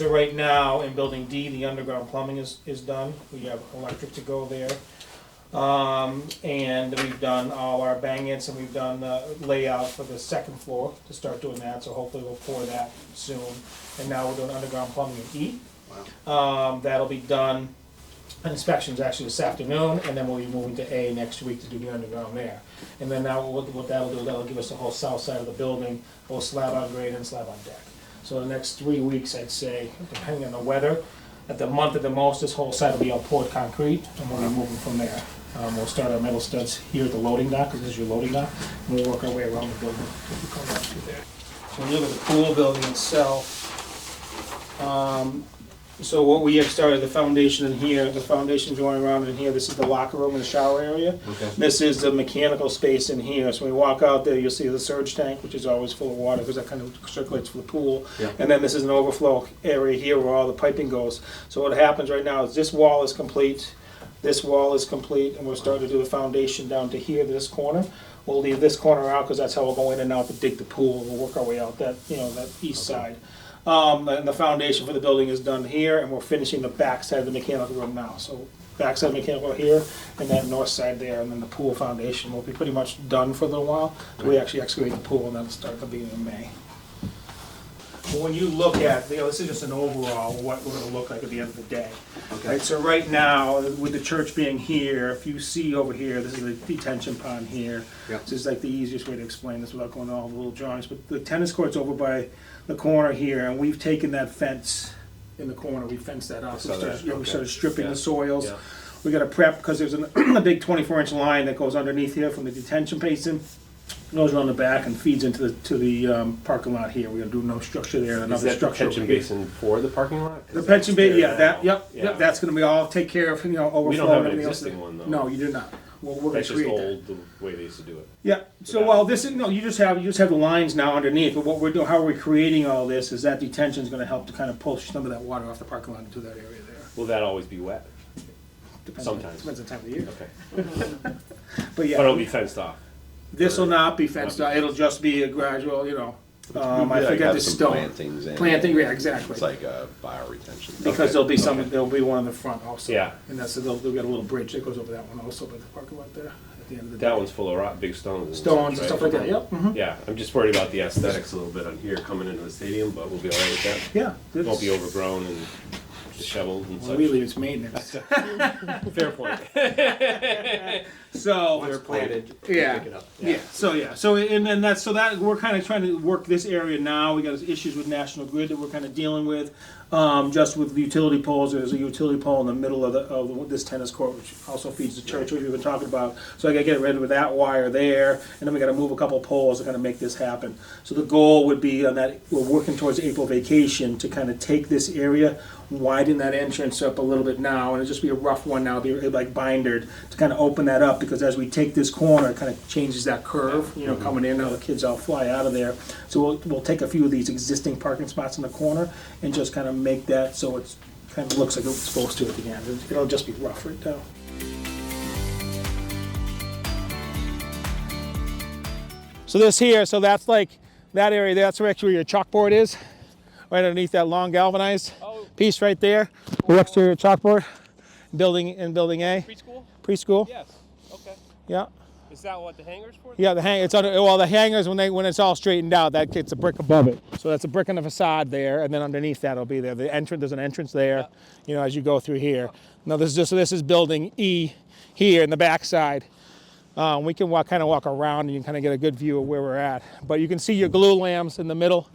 So right now, in building D, the underground plumbing is done. We have electric to go there. And we've done all our bang-ins, and we've done layout for the second floor to start doing that, so hopefully we'll pour that soon. And now we're doing underground plumbing in E. Wow. That'll be done, an inspection's actually this afternoon, and then we'll be moving to A next week to do the underground there. And then now what that'll do, that'll give us the whole south side of the building, both slab on grade and slab on deck. So the next 3 weeks, I'd say, depending on the weather, at the month at the most, this whole side will be all poured concrete, and we'll be moving from there. We'll start our metal studs here at the loading dock, because this is your loading dock, and we'll work our way around the building. We'll come down through there. So when you look at the pool building itself, so what we have started, the foundation in here, the foundation's going around in here, this is the locker room and the shower area. Okay. This is the mechanical space in here, so when we walk out there, you'll see the surge tank, which is always full of water, because that kind of circulates for the pool. Yeah. And then this is an overflow area here where all the piping goes. So what happens right now is this wall is complete, this wall is complete, and we're starting to do the foundation down to here, this corner. We'll leave this corner out, because that's how we'll go in and out to dig the pool, we'll work our way out that, that east side. And the foundation for the building is done here, and we're finishing the back side of the mechanical room now. So back side of the mechanical here, and that north side there, and then the pool foundation will be pretty much done for a little while. So we actually excavate the pool, and that'll start at the beginning of May. But when you look at, this is just an overall of what we're gonna look like at the end of the day. Okay. Right, so right now, with the church being here, if you see over here, this is the detention pond here. Yep. This is like the easiest way to explain this without going to all the little drawings, but the tennis court's over by the corner here, and we've taken that fence in the corner, we fenced that off. saw that. We Okay. started stripping Yeah. the soils. Yeah. We got to prep, because there's a big 24-inch line that goes underneath here from the detention basin. Goes around the back and feeds into the parking lot here. We're gonna do no structure there, and Is another that the structure over detention here. basin for the parking lot? The pension basin, yeah, that, Yeah. yep, that's gonna be all take care of, overflow. We don't and have an everything else. existing one, though. No, you do not. Well, we're gonna That's just create that. old, the way they used to do it. Yeah, so, well, this is, no, you just have the lines now underneath, but what we're doing, how we're creating all this is that detention's gonna help to kind of push some of that water off the parking lot into that area there. Will that always be wet? Depends Sometimes. Depends on the time of the year. Okay. But yeah. But it'll be fenced off. This will not be fenced out, it'll just be a gradual, I forget have the some stone. plantings in it. Planting, yeah, exactly. It's like a bioretention. Because there'll be there'll be one in the front also. Yeah. And they'll get a little bridge that goes over that one also by the parking lot there at the end of the day. That one's full of big stones. And Stones and such, stuff right? like that, yep. Mhm. Yeah, I'm just worried about the aesthetics a little bit on here coming into the stadium, but we'll be all right with that. Yeah. It won't be overgrown and disheveled and Well, such. really, it's maintenance. Fair point. So, Once planted, yeah. pick it up. So and then that we're kind of trying to work this area now. We got issues with National Grid that we're kind of dealing with. Just with the utility poles, there's a utility pole in the middle of this tennis court, which also feeds the church, which we've been talking about. So I got to get rid of that wire there, and then we got to move a couple poles to kind of make this happen. So the goal would be on that, we're working towards April vacation to kind of take this area, widen that entrance up a little bit now, and it'll just be a rough one now, be like bindered to kind of open that up, because as we take this corner, it kind of changes that curve, coming in, now the kids all fly out of there. So we'll take a few of these existing parking spots in the corner and just kind of make that so it's kind of looks like it's supposed to at the end. It'll just be rough right now. So this here, so that's like that area, that's where actually your chalkboard is, right underneath that long galvanized piece right there. Next to your chalkboard, building A. Preschool? Preschool. Yes. Okay. Yeah. Is that what the hangar's for? Yeah, it's under, well, the hangars, when it's all straightened out, that gets a brick above it. So that's a brick in the facade there, and then underneath that'll be there. There's an entrance there, as you go through here. Now this is building E here in the backside. We can kind of walk around and you can kind of get a good view of where we're at. But you can see your glue lamps in the middle,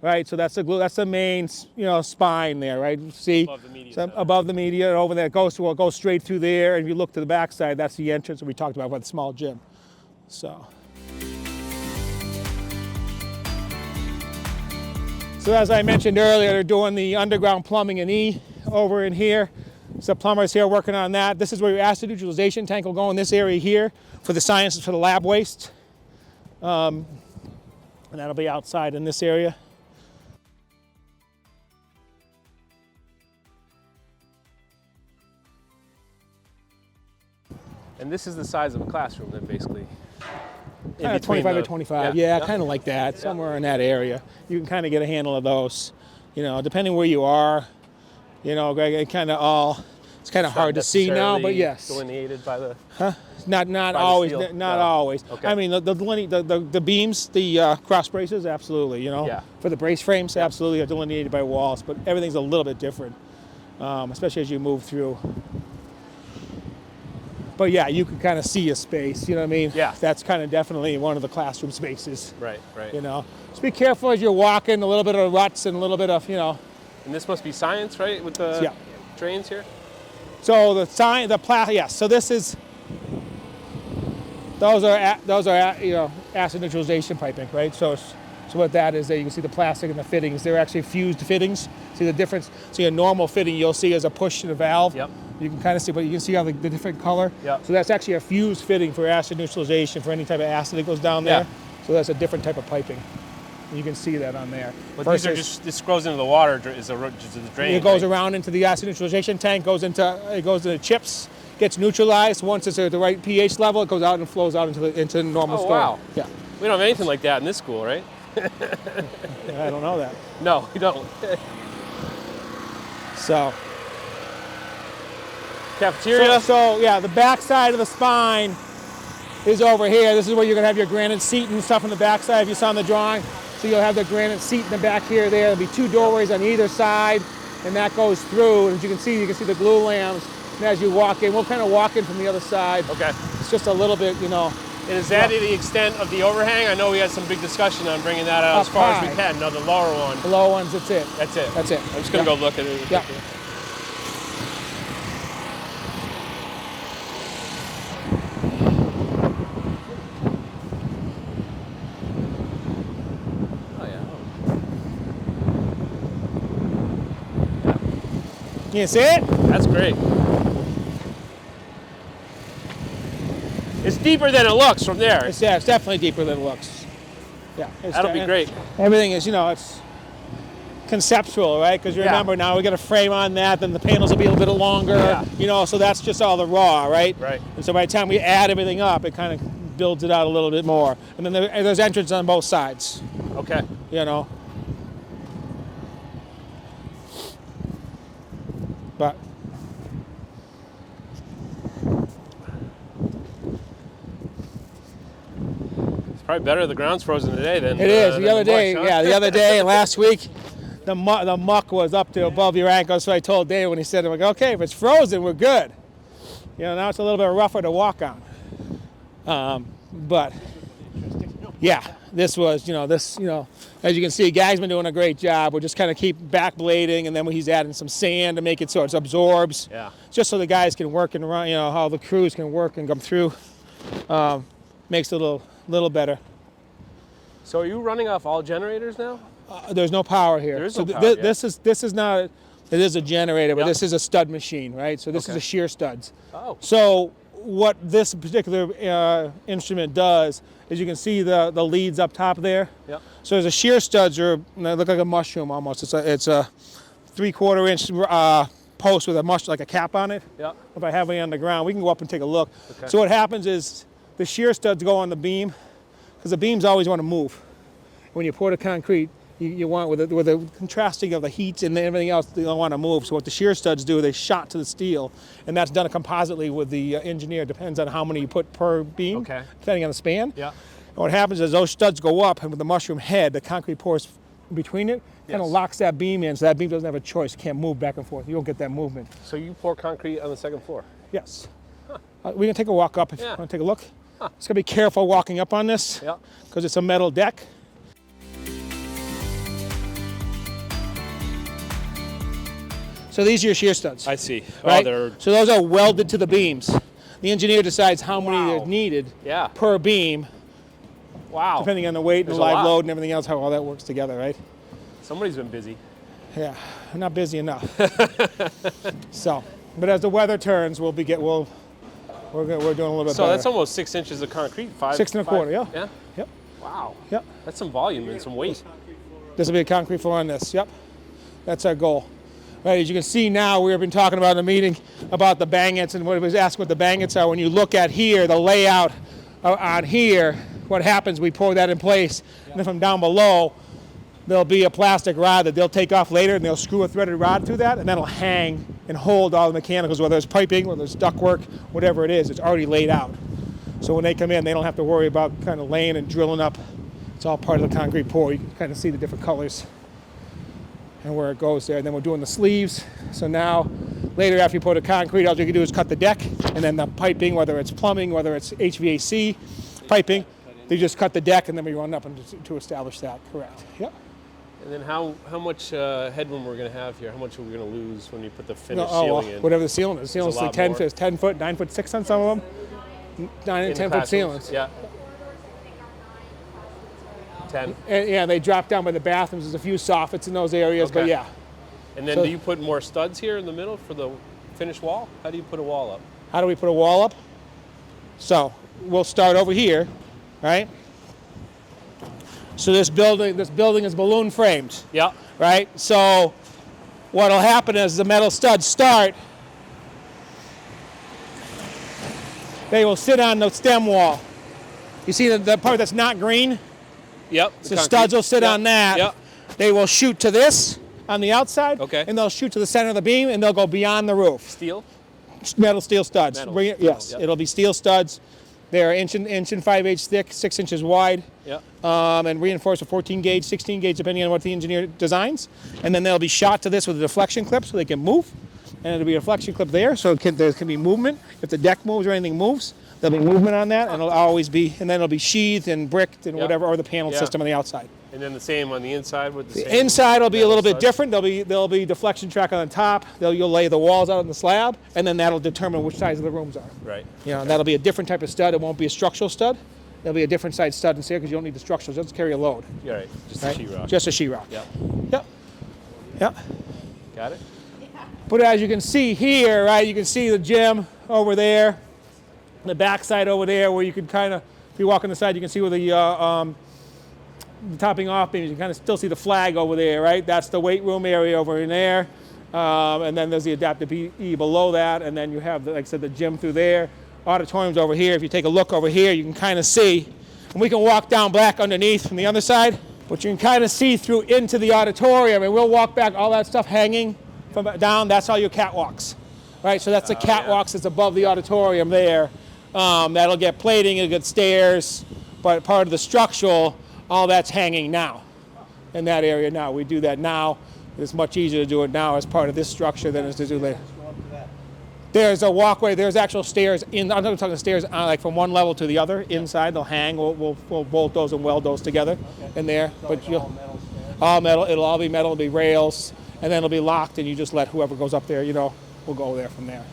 right? So that's the main, spine there, right? See? Above the media So center. above the media, over there, it goes straight through there. And if you look to the backside, that's the entrance that we talked about the small gym. So as I mentioned earlier, they're doing the underground plumbing in E over in here. So plumbers here working on that. This is where your acid neutralization tank will go in this area here for the sciences for the lab waste. And that'll be outside in this area. And this is the size of a classroom then basically. In Kind of between 25 by the- 25, yeah, kind of like that, somewhere in that area. You can kind of get a handle of those. you know, depending where you are, you know, it's kind of hard to see now, but yes. Delineated by the. Not By the always, steel? not No. always. Okay. I mean, the beams, the cross braces, absolutely, you know. Yeah. For the brace frames, absolutely are delineated by walls, but everything's a little bit different, especially as you move through. But yeah, you can kind of see a space, you know what I mean? Yeah. That's kind of definitely one of the classroom spaces, Right. you know. Just be careful as you're walking, a little bit of ruts and a little bit of, you know. And this must be science, right? With the Yeah. drains here. So yes. So this is. Those are you know, acid neutralization piping, right? So what that is, that you can see the plastic and the fittings. They're actually fused fittings. See the difference? See a normal fitting you'll see as a push to the valve. Yep. You can kind of see, but you can see how the different color. Yep. So that's actually a fused fitting for acid neutralization for any type of acid that goes down there. Yeah. So that's a different type of piping. You can see that on there. But these are this goes into the water. Is the drain? It goes right? around into the acid neutralization tank. Goes into chips. Gets neutralized. Once it's at the right pH level, it goes out and flows out into normal Oh, storm. wow. Yeah. We don't have anything like that in this school, right? I don't know that. No, we don't. So Cafeteria. So yeah, the back side of the spine is over here. This is where you're gonna have your granite seat and stuff on the back side if you saw in the drawing. So you'll have the granite seat in the back here. There'll be two doorways on either side, and that goes through. And as you can see the glue lamps. And as you walk in, we'll kind of walk in from the other side. Okay. It's just a little bit, you know. And is that the extent of the overhang? I know we had some big discussion on bringing that out as Up far high. as we can. No, the lower one. The low ones, that's it. That's it. That's it. I'm just gonna go look at it. Yeah. Oh yeah. You see it? That's great. It's deeper than it looks from there. It's definitely deeper than it looks. Yeah. That'll be great. Everything is, you know, it's conceptual, right? Because you Yeah. remember now we got a frame on that, then the panels will be a little bit longer, Yeah. you know, so that's just all the raw, right? Right. And so by the time we add everything up, it kind of builds it out a little bit more. And then there's entrance on both sides, Okay. you know. But It's probably better the ground's frozen today than it is. than The other day, muck, huh? yeah, the other day and last week, the muck was up to above your ankles. So I told Dave when he said, I'm like, okay, if it's frozen, we're good. You know, now it's a little bit rougher to walk on. But yeah, this was, as you can see, Gag's been doing a great job. We'll just kind of keep backblading, and then he's adding some sand to make it so it absorbs. Yeah. Just so the guys can work and run, how the crews can work and come through. Makes it a little better. So are you running off all generators now? There's no power here. There is so no power, this is not. It is a generator, but Yep. this is a stud machine, right? So this is Okay. a shear studs. Oh. So what this particular instrument does is you can see the leads up top there. Yep. So there's a shear studs, they look like a mushroom almost. It's a 3/4 inch post with like a cap on it. Yep. If I have it on the ground, we can go up and take a look. Okay. So what happens is the shear studs go on the beam, because the beams always want to move. When you pour the concrete, you want with the contrasting of the heat and everything else, they don't want to move. So what the shear studs do, they shot to the steel, and that's done compositely with the engineer. Depends on how many you put per beam, Okay. depending on the span. Yeah. And what happens is those studs go up, and with the mushroom head, the concrete pours in between it, kind of Yes. locks that beam in, so that beam doesn't have a choice. It can't move back and forth. You don't get that movement. So you pour concrete on the second floor? Yes. We can take a walk up if Yeah. you want to take a look. Just gotta be careful walking up on this, Yeah. because it's a metal deck. So these are your shear studs. I see. Right? Oh, they're So those are welded to the beams. The engineer decides how many Wow. are needed yeah. per beam, Wow. depending on the weight and There's the a live lot. load and everything else, how all that works together, right? Somebody's been busy. Yeah, I'm not busy enough. So, but as the weather turns, we're doing a little bit So better. that's almost 6 inches of concrete. 6 1/4, yeah. Yeah. Yep. Wow. Yep. That's some volume and some weight. This will be a concrete floor on this. Yep. That's our goal. Right, as you can see now, we've been talking about in the meeting about the bangets, and what it was asking what the bangets are. When you look at here, the layout on here, what happens, we pour that in place, and then from down below, there'll be a plastic rod that they'll take off later, and they'll screw a threaded rod through that, and that'll hang and hold all the mechanicals, whether it's piping, whether it's ductwork, whatever it is. It's already laid out. So when they come in, they don't have to worry about kind of laying and drilling up. It's all part of the concrete pour. You can kind of see the different colors and where it goes there. And then we're doing the sleeves. So now, later after you pour the concrete, all you can do is cut the deck, and then the piping, whether it's plumbing, whether it's HVAC piping, they just cut the deck, and then we run up to establish that. Correct. Yep. And then how much headroom we're going to have here? How much are we going to lose when you put the finished ceiling in? Whatever the ceiling is. The ceiling's like 10 foot, 9 foot 6 on some of them. 9 and 10 foot ceilings. Yeah. 10. And yeah, they drop down by the bathrooms. There's a few soffits in those areas, but Okay. yeah. And then So- do you put more studs here in the middle for the finished wall? How do you put a wall up? How do we put a wall up? So we'll start over here, right? So this building is balloon framed, Yeah. right? So what'll happen is the metal studs start. They will sit on the stem wall. You see the part that's not green? Yep. So studs will sit on that. Yep. They will shoot to this on the outside, Okay. and they'll shoot to the center of the beam, and they'll go beyond the roof. Steel? Metal steel studs. Metal Bring it, steel, yes, yep. it'll be steel studs. They're inch and 5/8 thick, 6 inches wide, Yep. and reinforced with 14 gauge, 16 gauge, depending on what the engineer designs. And then they'll be shot to this with a deflection clip so they can move. And it'll be a deflection clip there, so there can be movement. If the deck moves or anything moves, there'll be movement on that, and it'll always be, and then it'll be sheathed and bricked and Yep. whatever, or the panel Yeah. system on the outside. And then the same on the inside with the same The inside will be a metal little bit studs? different. There'll be deflection track on the top. You'll lay the walls out on the slab, and then that'll determine which size of the rooms are. Right. You know, that'll be a different type of stud. It won't be a structural stud. There'll be a different size stud in here because you don't need the structural. Just carry a load. You're right. Just Right? a sheetrock. Just a sheetrock. Yep. Yep. Yep. Got it? But as you can see here, right, you can see the gym over there, the backside over there, where you could kind of, if you walk on the side, you can see where the topping off beams. You can kind of still see the flag over there, right? That's the weight room area over in there. And then there's the adaptive PE below that. And then you have, like I said, the gym through there. Auditoriums over here. If you take a look over here, you can kind of see. And we can walk down back underneath from the other side. But you can kind of see through into the auditorium. And we'll walk back, all that stuff hanging from down. That's all your catwalks, right? So that's the catwalks that's above the auditorium there. That'll get plating, it'll get stairs. But part of the structural, all that's hanging now in that area now. We do that now. It's much easier to do it now as part of this structure than it is to do later. There's a walkway. There's actual stairs in. I'm not talking stairs like from one level to the other. Inside they'll hang. We'll bolt those and weld those together in there. But all metal. It'll all be metal. It'll be rails, and then it'll be locked. And you just let whoever goes up there. Will go there from there.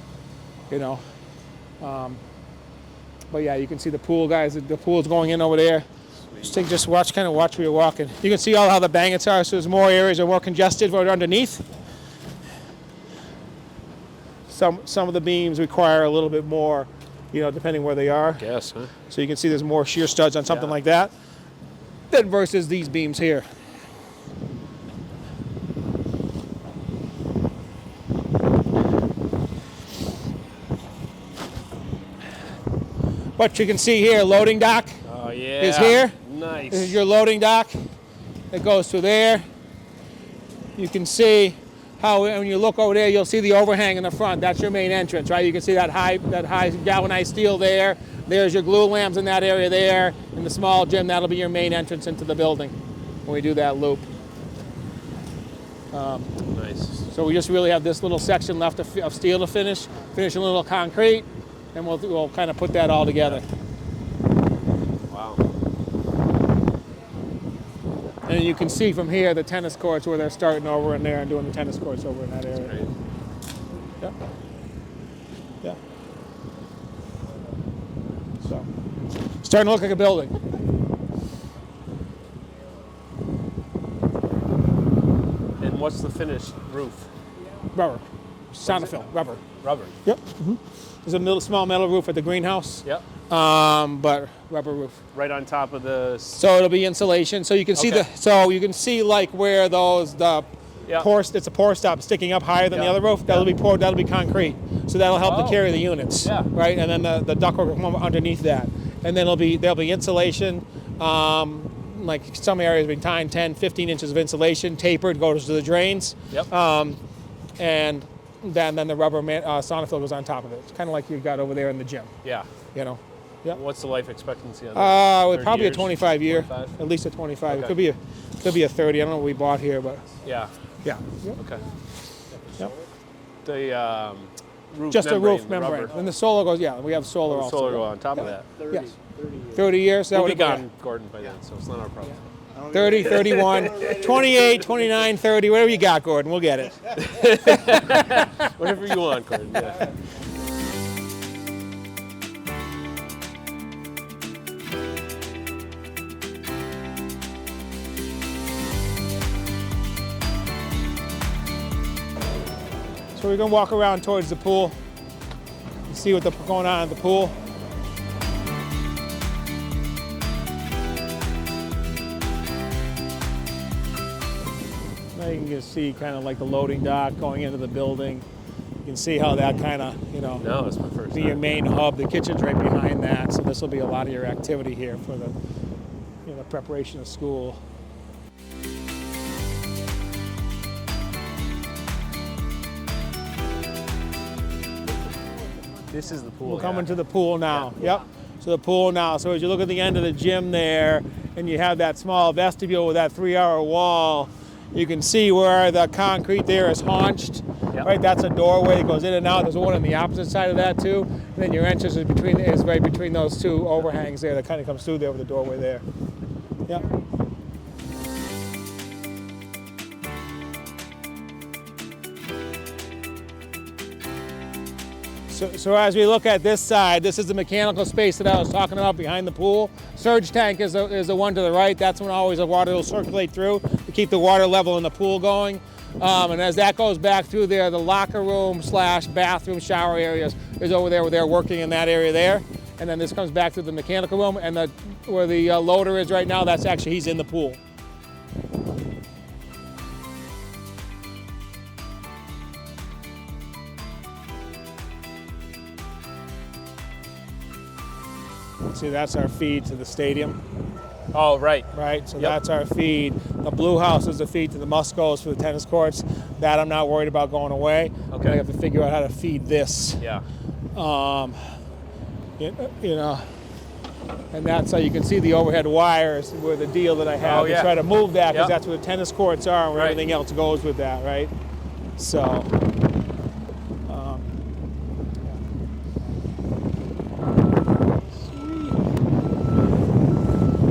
But yeah, you can see the pool guys. The pool's going in over there. Just watch where you're walking. You can see all how the bangets are. So there's more areas are more congested right underneath. Some of the beams require a little bit more, depending where they are. Yes, huh? So you can see there's more shear studs on something like that than versus these beams here. But you can see here, loading dock Oh, yeah. is here. Nice. This is your loading dock. It goes through there. You can see how when you look over there, you'll see the overhang in the front. That's your main entrance, right? You can see that high galvanized steel there. There's your glue lamps in that area there. In the small gym, that'll be your main entrance into the building when we do that loop. Nice. So we just really have this little section left of steel to finish a little concrete, and we'll kind of put that all together. Wow. And you can see from here the tennis courts where they're starting over in there and doing the tennis courts over in that area. Great. Yeah. Yeah. So, starting to look like a building. And what's the finished roof? Rubber. Sonophil. Rubber. Rubber. Yep. There's a small metal roof at the greenhouse. Yep. But rubber roof. Right on top of the. So it'll be insulation. So you can see Okay. like where Yeah. it's a pour stop sticking up higher than the Yeah. other roof. That'll be concrete. So that'll help to carry the units. Yeah. Right. And then the ductwork will come underneath that. And then there'll be insulation, like some areas between 10, 15 inches of insulation, tapered, goes to the drains. Yep. And then the rubber sonofill goes on top of it. It's kind of like you got over there in the gym, Yeah. you know. Yep. What's the life expectancy on that? Probably 30 a 25 year, 25? at least a 25. Okay. It could be a 30. I don't know what we bought here, but Yeah. yeah. Yep. Okay. Yep. The roof Just membrane, a roof the membrane. rubber. And the solar goes, yeah, we have solar also. Solar go on top of that. Yes. 30 years. That We'll be would have gone, Gordon, by then, so it's not our problem. 30, 31, 28, 29, 30, whatever you got, Gordon, we'll get it. Whatever you want, Gordon. Yeah. So we're gonna walk around towards the pool and see what's going on at the pool. Now you can just see kind of like the loading dock going into the building. You can see how that kind of, you know, No, it's my first be your time. main hub. The kitchen's right behind that, so this will be a lot of your activity here for the, you know, preparation of school. This is the pool. We're coming yeah. to the pool now. Yep. So the pool now. So as you look at the end of the gym there, and you have that small vestibule with that 3-hour wall, you can see where the concrete there is haunched. Yep. Right, that's a doorway that goes in and out. There's one on the opposite side of that too. And then your entrance is right between those two overhangs there that kind of comes through there with the doorway there. Yep. So as we look at this side, this is the mechanical space that I was talking about behind the pool. Surge tank is the one to the right. That's when always the water will circulate through to keep the water level in the pool going. And as that goes back through there, the locker room / bathroom shower areas is over there where they're working in that area there. And then this comes back to the mechanical room, and where the loader is right now, that's actually, he's in the pool. See, that's our feed to the stadium, Oh, right. right? So Yep. that's our feed. The blue house is the feed to the Muscos for the tennis courts. That I'm not worried about going away. Okay. I have to figure out how to feed this. Yeah. You know, and that's how you can see the overhead wires where the deal that I have Oh, to yeah. try to move that, because Yep. that's where the tennis courts are and where Right. everything else goes with that, right? So.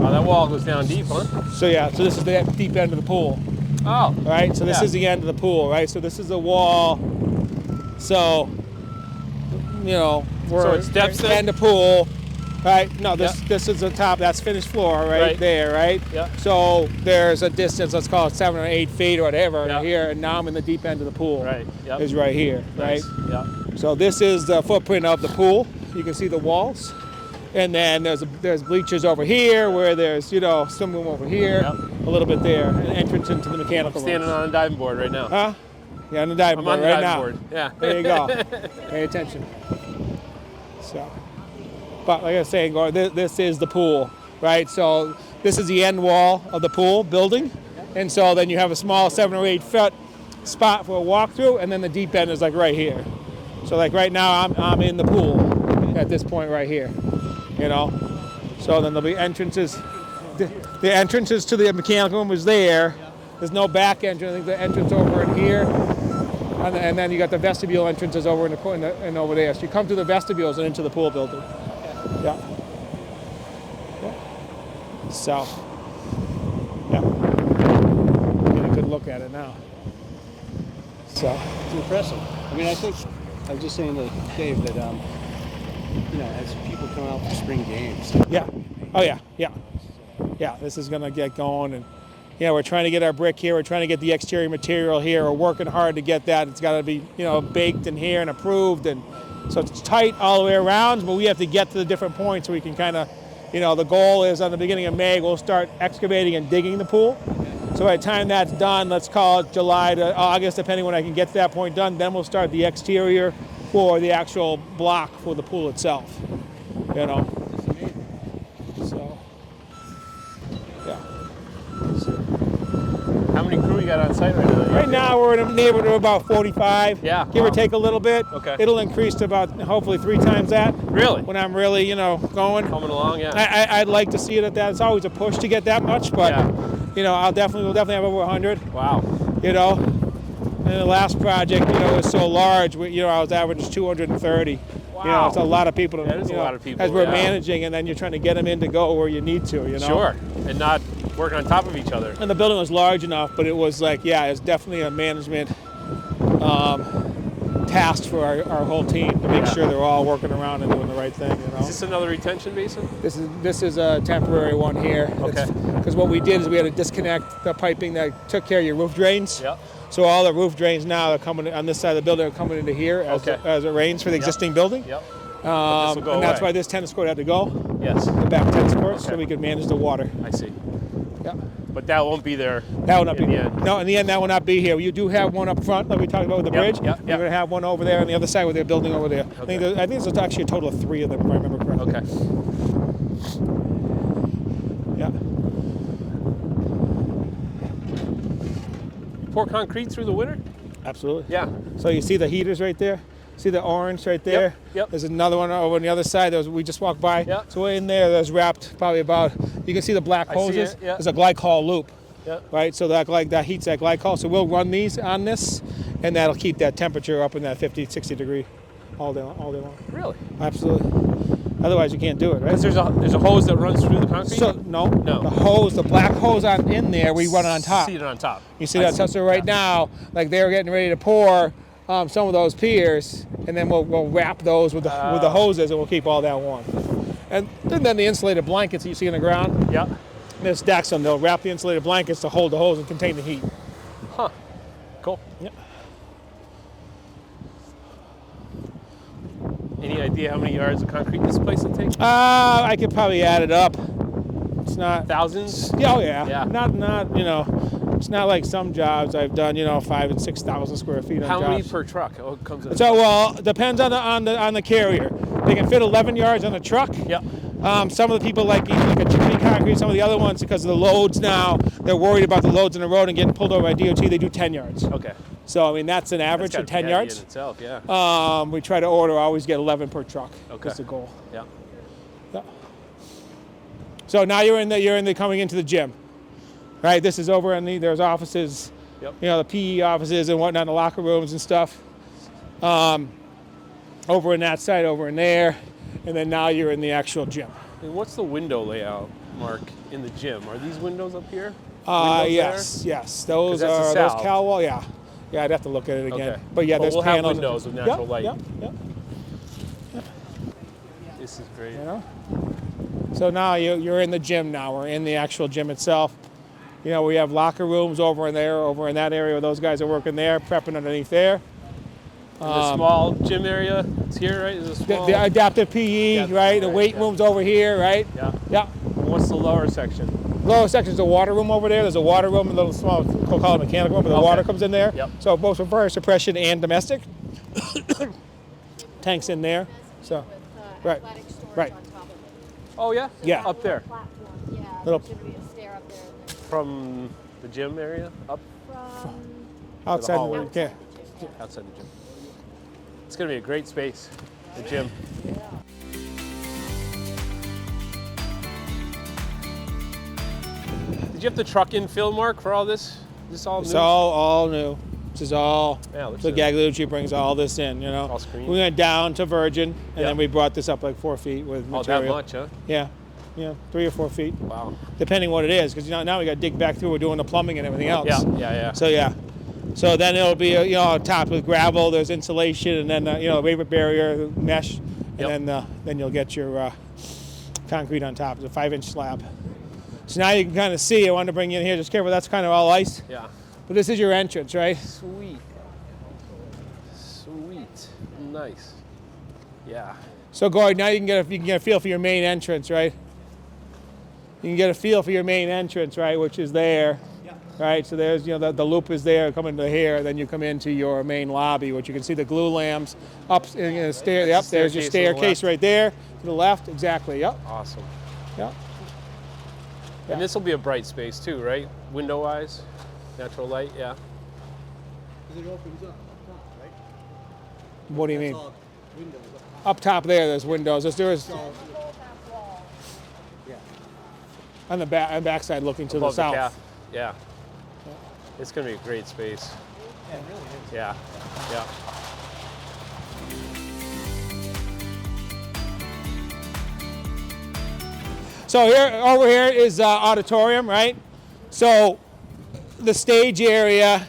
Oh, that wall goes down deep, huh? So yeah, so this is the deep end of the pool, Oh. right? So this Yeah. is the end of the pool, right? So this is the wall. So, you know, we're So it steps at the in? end of the pool, right? No, this is the top. That's finished floor, right, Right. there, right? Yeah. So there's a distance, let's call it 7 or 8 feet or whatever, Yeah. here, and now I'm in the deep end of the pool. Right. Yep. Is right here, right? Nice. Yeah. So this is the footprint of the pool. You can see the walls. And then there's bleachers over here where there's, you know, some room over here, Yep. a little bit there, an entrance into the mechanical room. Standing on a diving board right now. Huh? Yeah, on the diving I'm board on the right diving now. board. Yeah. There you go. Pay attention. So, but like I was saying, Gordon, this is the pool, right? So this is the end wall of the pool building. And so then you have a small 7 or 8 foot spot for a walkthrough, and then the deep end is like right here. So like right now I'm in the pool at this point right here, you know? So then there'll be entrances. The entrances to the mechanical room is there. There's no back entrance. I think the entrance over in here. And then you got the vestibule entrances over in the corner and over there. So you come through the vestibules and into the pool building. Yeah. So, yeah. Get a good look at it now. So, It's impressive. I mean, I think I was just saying to Dave that, you know, as people come out for spring games, yeah. Oh, yeah, yeah. Yeah, this is going to get going. And, yeah, we're trying to get our brick here. We're trying to get the exterior material here. We're working hard to get that. It's got to be, you know, baked in here and approved. And so it's tight all the way around, but we have to get to the different points so we can kind of, you know, the goal is on the beginning of May, we'll start excavating and digging the pool. So by the time that's done, let's call it July to August, depending when I can get to that point done, then we'll start the exterior for the actual block for the pool itself, you know. So, yeah. we got on site right now? Right now, we're in a neighborhood of about 45. Yeah, Give wow. or take a little bit. Okay. It'll increase to about hopefully 3 times that. Really? When I'm really, going. Coming along, yeah. I'd like to see it at that. It's always a push to get that much, but Yeah. we'll definitely have over 100. Wow. And the last project, was so large. I was averaging 230. Wow. It's a lot of people. That is a lot of people, as we're yeah. managing, and then you're trying to get them in to go where you need to. Sure. And not working on top of each other. And the building was large enough, but it was it's definitely a management task for our whole team to make sure they're all working around and doing the right thing. Is this another retention basin? This is a temporary one here. Okay. Because what we did is we had to disconnect the piping that took care of your roof drains. Yep. So all the roof drains now are coming on this side of the building are coming into here as it rains for the existing building. Yep. And that's why this tennis court had to go. Yes. The back tennis court, so Okay. we could manage the water. I see. Yeah. But that won't be there. That will not in be. the end. No, in the end, that will not be here. You do have one up front, like we talked about with the bridge. Yep, You're going to have one over there on the other side where they're building over there. I think there's actually a total of 3 of them, if I remember correctly. Okay. Yeah. You pour concrete through the winter? Absolutely. Yeah. So you see the heaters right there? See the orange right there? Yep. There's another one over on the other side. We just walked by. Yep. So in there, there's wrapped probably about, you can see the black I see hoses. it, yeah. There's a glycol loop. Yep. Right, so that heats that glycol. So we'll run these on this, and that'll keep that temperature up in that 50, 60 degree all day long. Really? Absolutely. Otherwise, you can't do it, right? Because there's a hose that runs through the concrete? So no. No. The black hose in there, we run on top. See it on top. You see that? So right now, like they're getting ready to pour some of those piers, and then we'll wrap those with the hoses, and we'll keep all that warm. And then the insulated blankets that you see on the ground, Yeah. there's stacks on. They'll wrap the insulated blankets to hold the hose and contain the heat. Huh. Cool. Yeah. Any idea how many yards of concrete this place will take? I could probably add it up. It's not. Thousands? Oh yeah. Yeah. Not. It's not like some jobs I've done. 5,000 and 6,000 square feet on How jobs. many per truck? Oh, it comes in. So it depends on the carrier. They can fit 11 yards on a truck. Yep. Some of the people like a Jimmy Concrete. Some of the other ones, because of the loads now, they're worried about the loads in the road and getting pulled over by DOT. They do 10 yards. Okay. So that's an average That's of gotta 10 be heavy yards. in itself, yeah. We try to always get 11 per truck. Okay. That's the goal. Yeah. Yeah. So now you're in the coming into the gym, right? This is over in there's offices, Yep. the PE offices and whatnot, the locker rooms and stuff. Over in that side, over in there, and then now you're in the actual gym. And what's the window layout, Mark, in the gym? Are these windows up here? Windows Yes. Those 'Cause that's are the those south. cal wall. Yeah, I'd have to look at it again. Okay. But yeah, But there's we'll have panels. windows with natural light. Yeah. This is great. So now you're in the gym now. We're in the actual gym itself. We have locker rooms over in there, over in that area where those guys are working there, prepping underneath there. And the small gym area is here, right? Is a small? The adaptive PE, Yeah, right? The right, weight yeah. room's over here, right? Yeah. Yeah. And what's the lower section? Lower section's a water room over there. There's a water room, a little small, we'll call it mechanical room, but the Okay. water comes in there. Yep. So both for fire suppression and domestic. Tanks in there. So, right, athletic storage right. on top of it. Oh, yeah? Yeah. Up there. Platform. Yeah, Little- there's going to be a stair up there. And then From the gym area up from outside. hallway. Yeah. outside the gym. outside the gym. It's going to be a great space, the gym. Did you have to truck in fill, Mark, for all this? Is this all It's new? all new. This is all. Yeah, looks So good. Gagliucci brings all this in. All screened. We went down to Virgin, and Yeah. then we brought this up like 4 feet with Oh, material. that much, huh? Yeah, 3 or 4 feet, Wow. depending what it is. Because now we got to dig back through. We're doing the plumbing and everything else. Yeah. So yeah. So then it'll be on top with gravel. There's insulation, and then waiver barrier mesh, and then you'll get your concrete on top. It's a 5-inch slab. So now you can kind of see. I wanted to bring you in here. Just careful. That's kind of all ice. Yeah. But this is your entrance, right? Sweet. Sweet. Nice. Yeah. So Gordon, now you can get a feel for your main entrance, right? You can get a feel for your main entrance, right, which is there. Right, so there's the loop is there coming to here, then you come into your main lobby, which you can see the glue lamps up in the stair. Yep, there's your Staircase on the staircase right there to the left. Exactly. Yep. Awesome. Yep. And this will be a bright space too, right? Window-wise? Natural light, yeah. Because it opens up top, right? What do you That's mean? all windows up top. Up top there's windows. There's So, yeah. on the backside looking to Above the south. calf. Yeah. It's gonna be a great space. Yeah, it really is. Yeah. Yeah. So over here is auditorium, right? So the stage area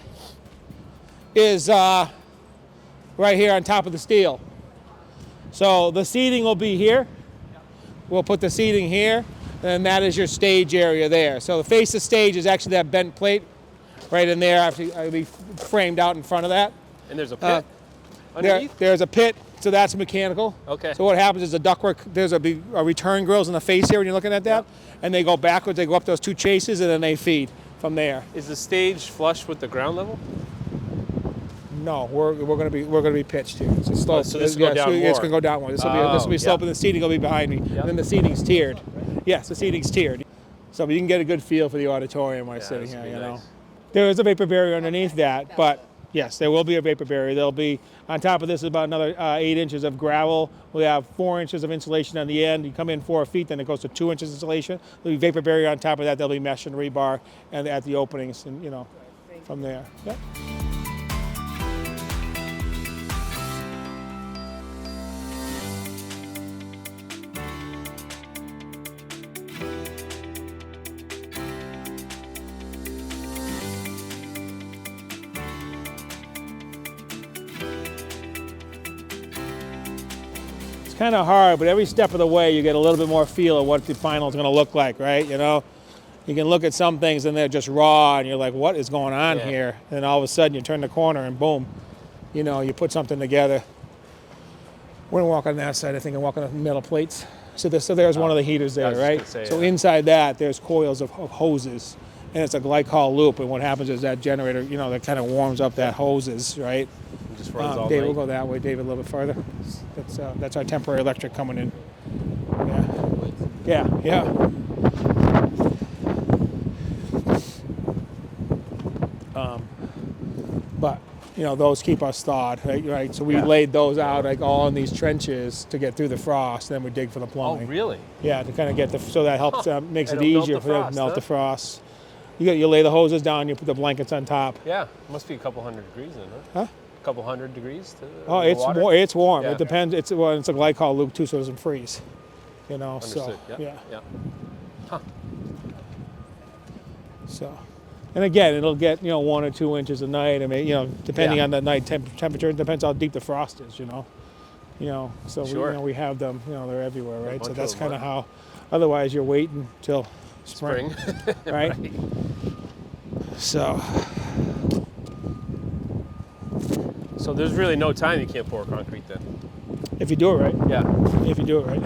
is right here on top of the steel. So the seating will be here. We'll put the seating here, and that is your stage area there. So the face of stage is actually that bent plate right in there. It'll be framed out in front of that. And there's a pit There, underneath? there's a pit, so that's mechanical. Okay. So what happens is the ductwork, there's a return grills in the face here when you're looking at that, and they go backwards, they go up those two chases, and then they feed from there. Is the stage flush with the ground level? No, we're gonna be pitched here. It's a slope. so this will go down It's more. gonna go down more. This will be Oh, slope, yeah. and the seating will be behind me. Yeah. And then the seating's tiered. Yes, the seating's tiered. So you can get a good feel for the auditorium while Yeah, sitting this here. would be You know, nice. there is a vapor barrier underneath that, but yes, there will be a vapor barrier. There'll be on top of this is about another 8 inches of gravel. We have 4 inches of insulation on the end. You come in 4 feet, then it goes to 2 inches insulation. There'll be vapor barrier on top of that. There'll be mesh and rebar, and at the openings, and from there. Yep. Kind of hard, but every step of the way you get a little bit more feel of what the final is going to look like, right? You can look at some things and they're just raw, and you're like, "What is going on Yeah. here?" And all of a sudden, you turn the corner, and boom, you put something together. We're gonna walk on that side, I think, and walk on the metal plates. So there's one of the heaters I there, was just right? gonna say, So yeah. inside that, there's coils of hoses, and it's a glycol loop. And what happens is that generator, that kind of warms up that hoses, right? It just runs all David, night. we'll go that way. David, a little bit further. That's our temporary electric coming in. Yeah. But those keep us thawed, right? So we Yeah. laid those out like all in these trenches to get through the frost. Then we dig for the Oh, plumbing. really? Yeah, to kind of get so that helps makes it It'll melt easier the for them frost, to melt huh? the frost. You lay the hoses down, you put the blankets on top. Yeah. Must be a couple hundred degrees then, huh? Huh? A couple hundred degrees to Oh, the it's water? more. It's warm. Yeah. It depends. It's a glycol loop too, so it doesn't freeze. So Understood. yeah. Yeah. So, and again, it'll get 1 or 2 inches a night. I mean, depending Yeah. on the night temperature, it depends how deep the frost is. So Sure. we have them. They're everywhere, right? So bunch that's of kind them, of how. Otherwise, you're waiting till spring, Spring. right? So So there's really no time you can't pour concrete then. if you do it right, Yeah. if you do it right,